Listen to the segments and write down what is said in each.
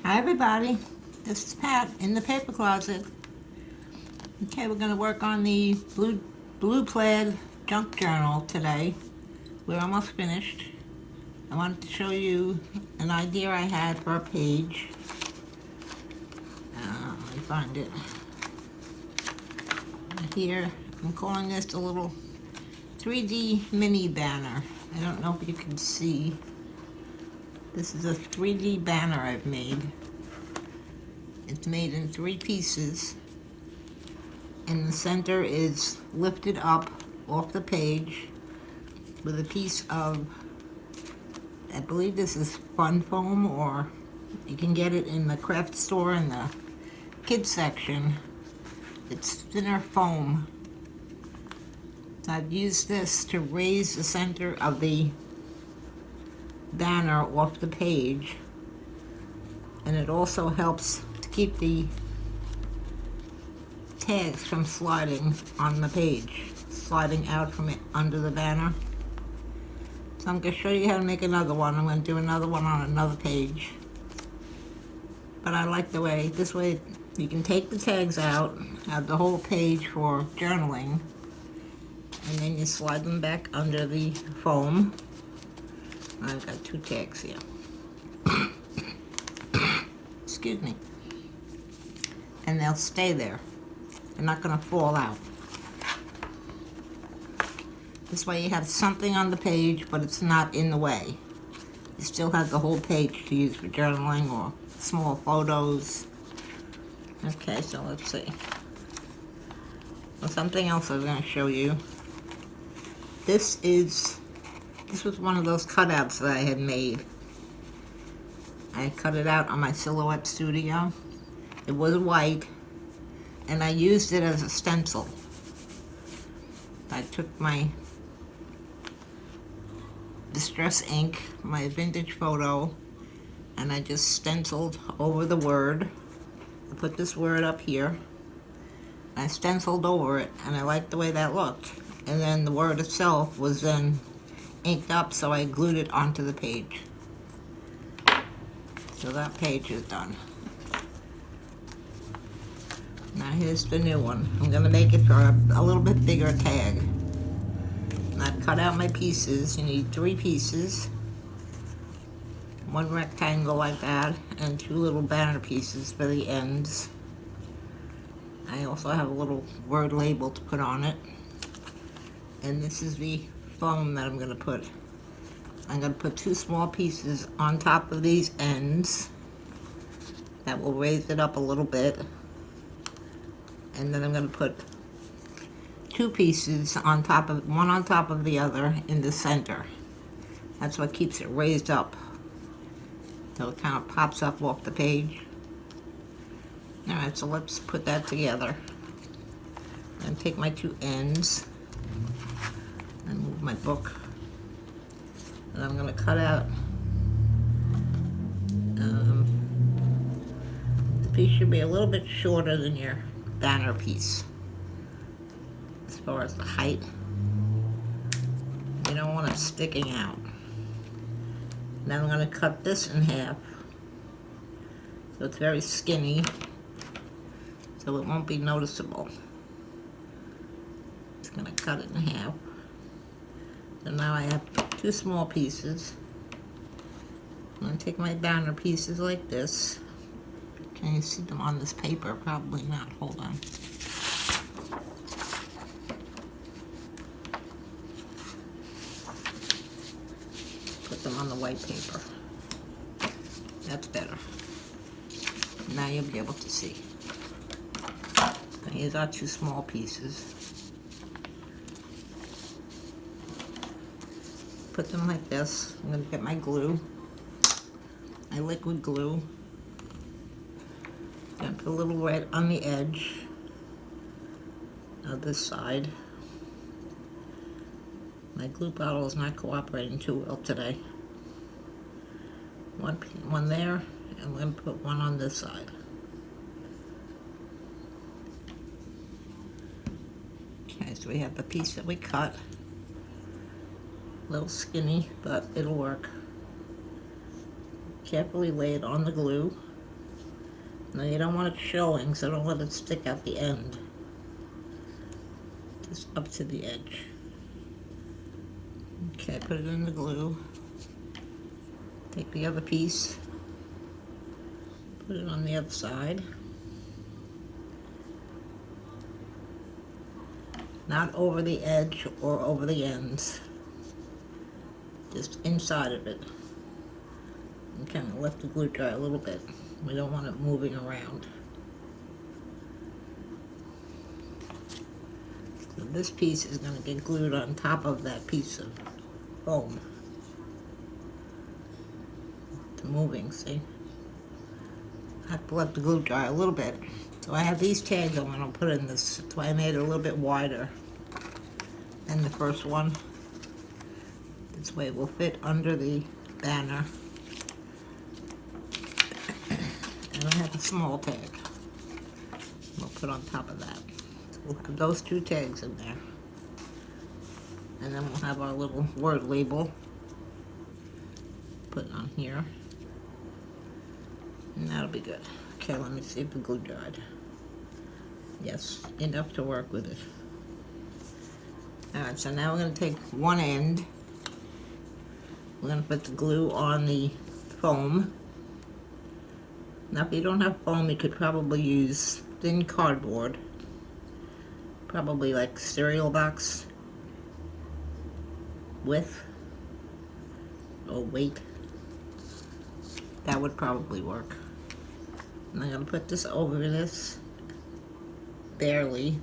Hi everybody, this is Pat in the paper closet. Okay, we're going to work on the Blue Plaid Junk Journal today. We're almost finished. I wanted to show you an idea I had for a page. Let me find it. Here, I'm calling this a little 3D mini banner. I don't know if you can see. This is a 3D banner I've made. It's made in 3 pieces, and the center is lifted up off the page with a piece of, I believe this is fun foam, or you can get it in the craft store in the kids section. It's thinner foam. So I've used this to raise the center of the banner off the page, and it also helps to keep the tags from sliding on the page, sliding out from it under the banner. So I'm going to show you how to make another one. I'm going to do another one on another page, but I like the way, this way you can take the tags out, have the whole page for journaling, and then you slide them back under the foam. I've got 2 tags here. Excuse me. And they'll stay there. They're not going to fall out. This way you have something on the page, but it's not in the way. You still have the whole page to use for journaling or small photos. Okay, so let's see. Well, something else I was going to show you. This was one of those cutouts that I had made. I cut it out on my Silhouette Studio. It was white, and I used it as a stencil. I took my distress ink, my vintage photo, and I just stenciled over the word. I put this word up here. I stenciled over it, and I liked the way that looked. And then the word itself was then inked up, so I glued it onto the page. So that page is done. Now here's the new one. I'm going to make it for a little bit bigger tag. And I've cut out my pieces. You need 3 pieces. 1 rectangle like that, and 2 little banner pieces for the ends. I also have a little word label to put on it. And this is the foam that I'm going to put. I'm going to put 2 small pieces on top of these ends. That will raise it up a little bit. And then I'm going to put 2 pieces on top of, one on top of the other in the center. That's what keeps it raised up. So it kind of pops up off the page. Alright, so let's put that together. And take my 2 ends and move my book. And I'm going to cut out the piece should be a little bit shorter than your banner piece as far as the height. You don't want it sticking out. Then I'm going to cut this in half so it's very skinny, so it won't be noticeable. Just going to cut it in half. So now I have 2 small pieces. I'm going to take my banner pieces like this. Can you see them on this paper? Probably not. Hold on. Put them on the white paper. That's better. Now you'll be able to see. So here's our 2 small pieces. Put them like this. I'm going to get my glue, my liquid glue. I'm going to put a little red on the edge of this side. My glue bottle is not cooperating too well today. One there, and I'm going to put one on this side. Okay, so we have the piece that we cut. A little skinny, but it'll work. Carefully lay it on the glue. Now you don't want it showing, so don't let it stick out the end. Just up to the edge. Okay, put it in the glue. Take the other piece, put it on the other side. Not over the edge or over the ends. Just inside of it. And kind of let the glue dry a little bit. We don't want it moving around. So this piece is going to get glued on top of that piece of foam. It's moving, see? I have to let the glue dry a little bit. So I have these tags I'm going to put in this. That's why I made it a little bit wider than the first one. This way it will fit under the banner. And I have a small tag we'll put on top of that. So we'll have those two tags in there. And then we'll have our little word label put on here. And that'll be good. Okay, let me see if the glue dried. Yes, enough to work with it. Alright, so now we're going to take one end. We're going to put the glue on the foam. Now if you don't have foam, you could probably use thin cardboard. Probably like cereal box width or weight. That would probably work. And I'm going to put this over this. Barely.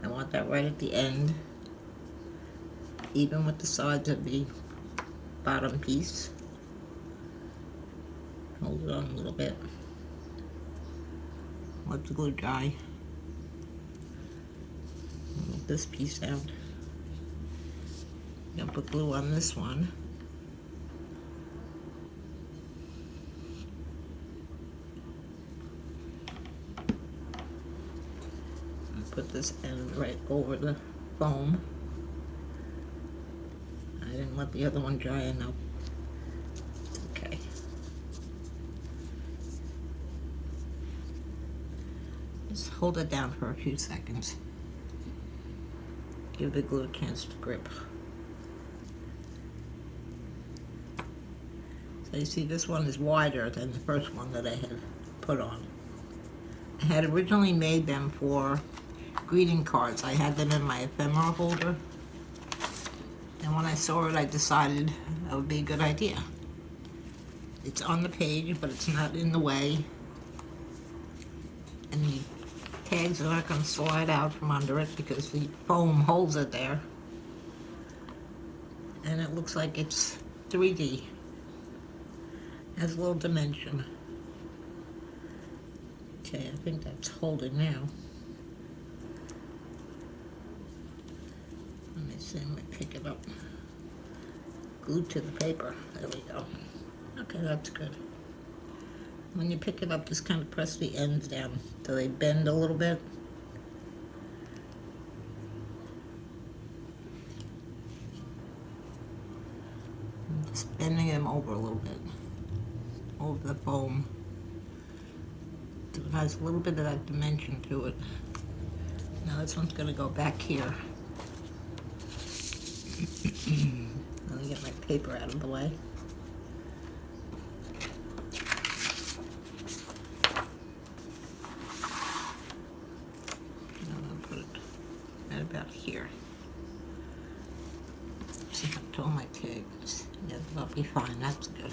I want that right at the end. Even with the sides of the bottom piece. Hold it on a little bit. Let the glue dry. Move this piece out. I'm gonna put glue on this one. Put this end right over the foam. I didn't let the other one dry enough. Okay. Just hold it down for a few seconds. Give the glue a chance to grip. So you see this one is wider than the first one that I had put on. I had originally made them for greeting cards. I had them in my ephemera holder, and when I saw it I decided that would be a good idea. It's on the page, but it's not in the way, and the tags are not going to slide out from under it because the foam holds it there, and it looks like it's 3D. Has a little dimension. Okay, I think that's holding now. Let me see, I'm going to pick it up. Glued to the paper. There we go. Okay, that's good. When you pick it up, just kind of press the ends down so they bend a little bit. I'm just bending them over a little bit. Over the foam. So it has a little bit of that dimension to it. Now this one's going to go back here. Let me get my paper out of the way. And I'm going to put it right about here. See if I told my tags. Yeah, that'll be fine. That's good.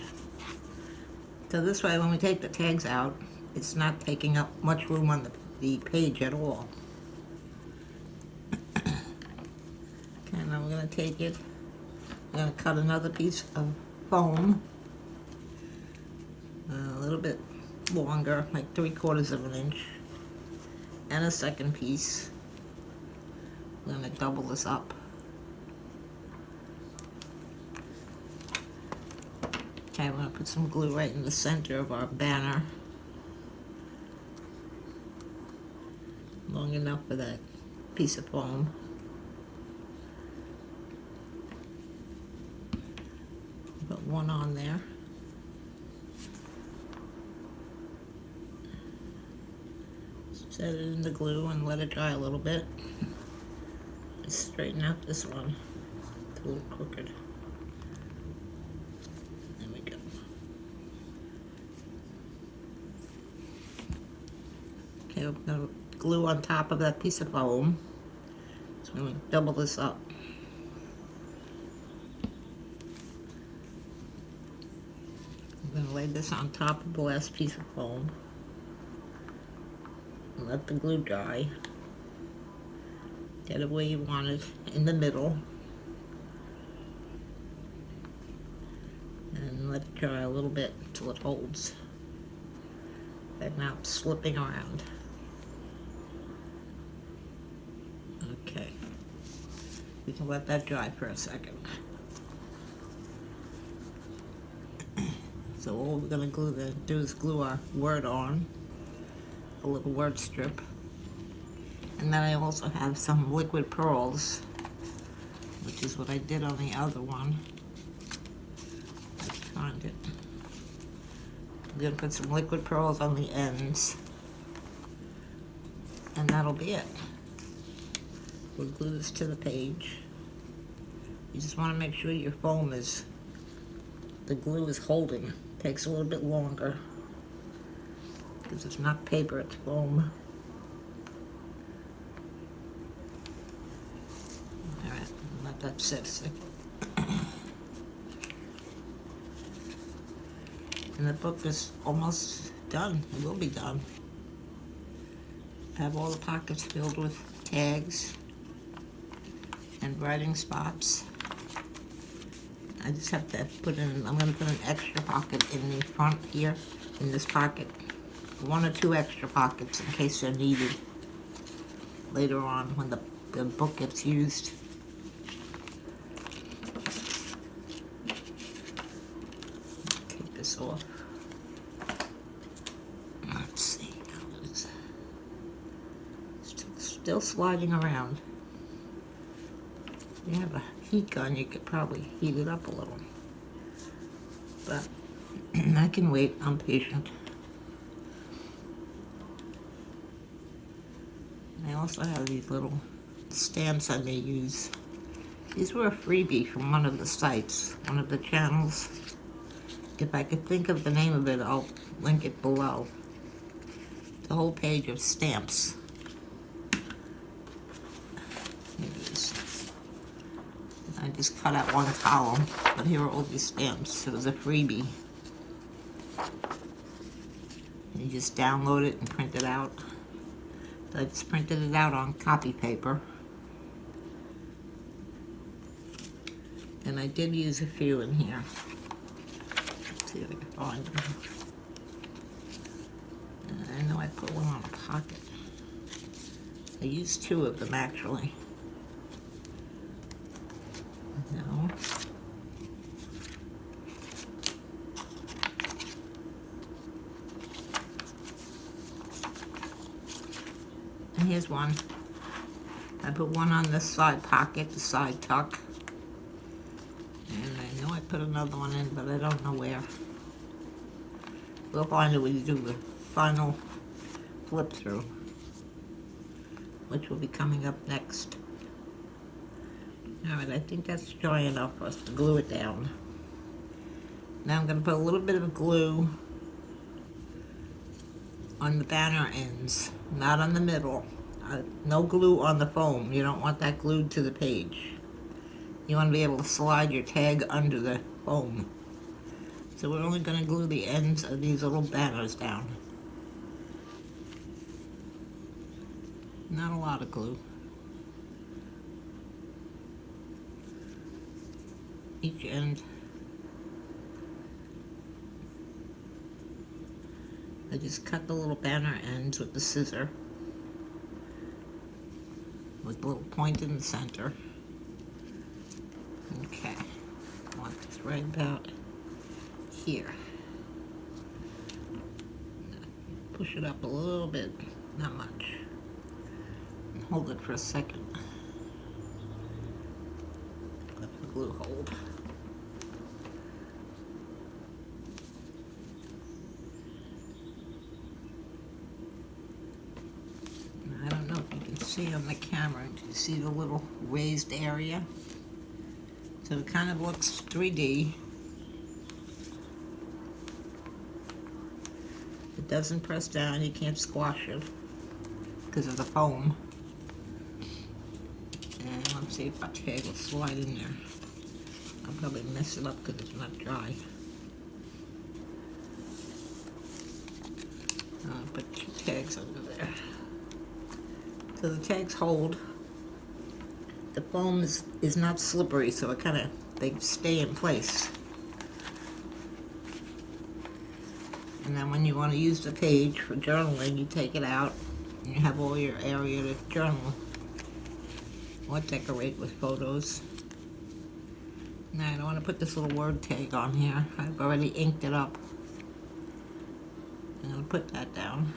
So this way, when we take the tags out, it's not taking up much room on the page at all. Okay, now we're going to take it. I'm going to cut another piece of foam, a little bit longer, like 3/4 of an inch, and a second piece. I'm going to double this up. Okay, I'm going to put some glue right in the center of our banner. Long enough for that piece of foam. Put one on there. Set it in the glue and let it dry a little bit. Just straighten out this one. It's a little crooked. There we go. Okay, we're going to glue on top of that piece of foam. So I'm going to double this up. I'm going to lay this on top of the last piece of foam. And let the glue dry. Get it where you want it, in the middle. And let it dry a little bit until it holds. And now it's slipping around. Okay. We can let that dry for a second. So all we're going to do is glue our word on, a little word strip. And then I also have some liquid pearls, which is what I did on the other one. Let's find it. I'm going to put some liquid pearls on the ends. And that'll be it. We'll glue this to the page. You just want to make sure your foam is, the glue is holding. It takes a little bit longer because it's not paper, it's foam. Alright, let that sit a second. And the book is almost done. It will be done. I have all the pockets filled with tags and writing spots. I just have to put in, I'm going to put an extra pocket in the front here, in this pocket. 1 or 2 extra pockets in case they're needed later on when the book gets used. Take this off. Let's see, how it is. Still sliding around. If you have a heat gun, you could probably heat it up a little. But I can wait, I'm patient. I also have these little stamps I may use. These were a freebie from one of the sites, one of the channels. If I could think of the name of it, I'll link it below. The whole page of stamps. I just cut out 1 column, but here are all these stamps. It was a freebie. And you just download it and print it out. So I just printed it out on copy paper. And I did use a few in here. Let's see if I can find them. And I know I put one on a pocket. I used 2 of them actually. No. And here's one. I put one on this side pocket, the side tuck. And I know I put another one in, but I don't know where. We'll find it when you do the final flip through, which will be coming up next. Alright, I think that's dry enough for us to glue it down. Now I'm going to put a little bit of glue on the banner ends, not on the middle. No glue on the foam. You don't want that glued to the page. You want to be able to slide your tag under the foam. So we're only going to glue the ends of these little banners down. Not a lot of glue. Each end. I just cut the little banner ends with the scissor, with the little point in the center. Okay, I want this right about here. Push it up a little bit, not much. And hold it for a second. Let the glue hold. see on the camera, you see the little raised area? So it kind of looks 3D. It doesn't press down, you can't squash it because of the foam. And let's see if my tag will slide in there. I'll probably mess it up because it's not dry. I'll put 2 tags under there. So the tags hold. The foam is not slippery, so it they stay in place. And then when you want to use the page for journaling, you take it out and you have all your area to journal or decorate with photos. Now I don't want to put this little word tag on here. I've already inked it up. And I'll put that down.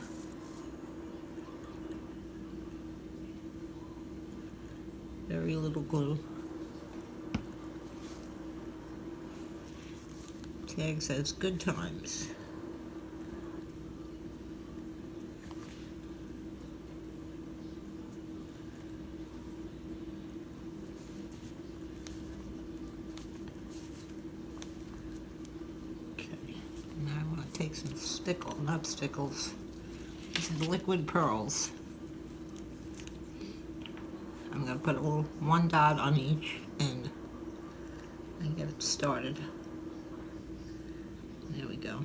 Very little glue. Tag says good times. Take some not stickles. This is liquid pearls. I'm going to put a little 1 dot on each end and get it started. There we go.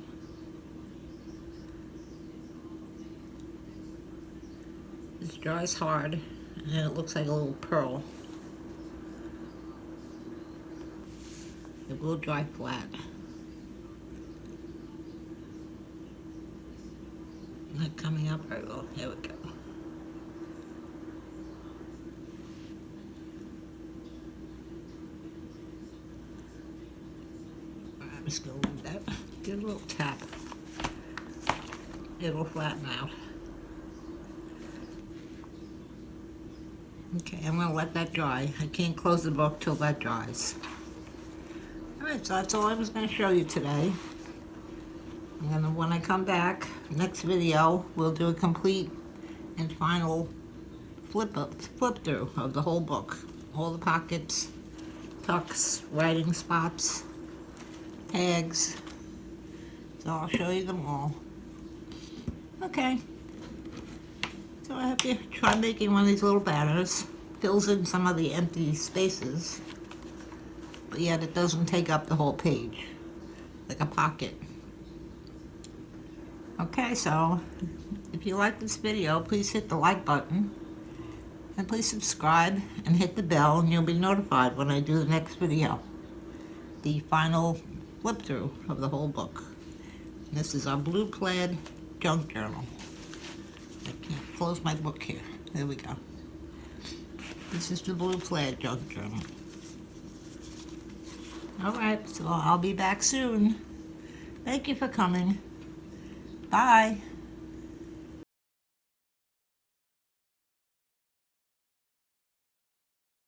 This dries hard and then it looks like a little pearl. It will dry flat. Not coming up very well. There we go. I'm just going to leave that. Give it a little tap. It'll flatten out. Okay, I'm going to let that dry. I can't close the book till that dries. Alright, so that's all I was going to show you today. And then when I come back, next video, we'll do a complete and final flip through of the whole book. All the pockets, tucks, writing spots, tags. So I'll show you them all. Okay. So I have to try making one of these little banners. Fills in some of the empty spaces, but yet it doesn't take up the whole page, like a pocket. Okay, so if you like this video, please hit the like button and please subscribe and hit the bell and you'll be notified when I do the next video, the final flip through of the whole book. And this is our Blue Plaid Junk Journal. I can't close my book here. There we go. This is the Blue Plaid Junk Journal. Alright, so I'll be back soon. Thank you for coming. Bye.